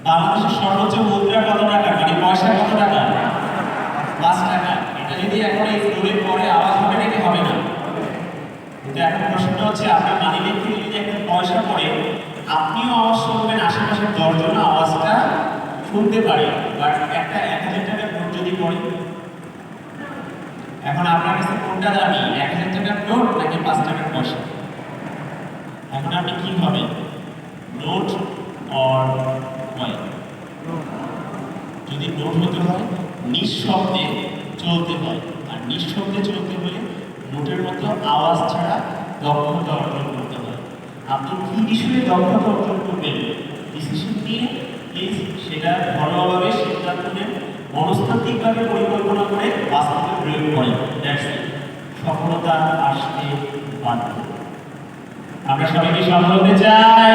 বাংলাদেশের সর্বোচ্চ মুদ্রা কত টাকা, মানে পয়সা কত টাকা? 5 টাকা। এটা যদি এখন এই ফ্লোরে পরে আওয়াজ হবে নাকি হবে না? কিন্তু এখন প্রশ্ন হচ্ছে আপনার মানিব্যাগ থেকে যদি একটা পয়সা পড়ে আপনিও আওয়াজ শুনবেন, আশেপাশের 10 জন আওয়াজটা শুনতে পারে, বাট একটা 1000 টাকার নোট যদি পড়ে, এখন আপনার কাছে কোনটা দামি, 1000 টাকার নোট নাকি 5 টাকার পয়সা? এখন আপনি কি হবে, নোট অর কয়েন? যদি নোট হতে হয় নিঃশব্দে চলতে হয়, আর নিঃশব্দে চলতে হলে নোটের মতো আওয়াজ ছাড়া দক্ষতা অর্জন করতে হয়। আপনি কি বিষয়ে দক্ষতা অর্জন করবেন ডিসিশন নিয়ে প্লিজ সেটা ঘরোয়াভাবে সিদ্ধান্ত নেন, মনস্তাত্ত্বিকভাবে পরিকল্পনা করে বাস্তবে প্রয়োগ করেন। সফলতা আসতে বাধ্য। আমরা সবাইকে সফল হতে চাই।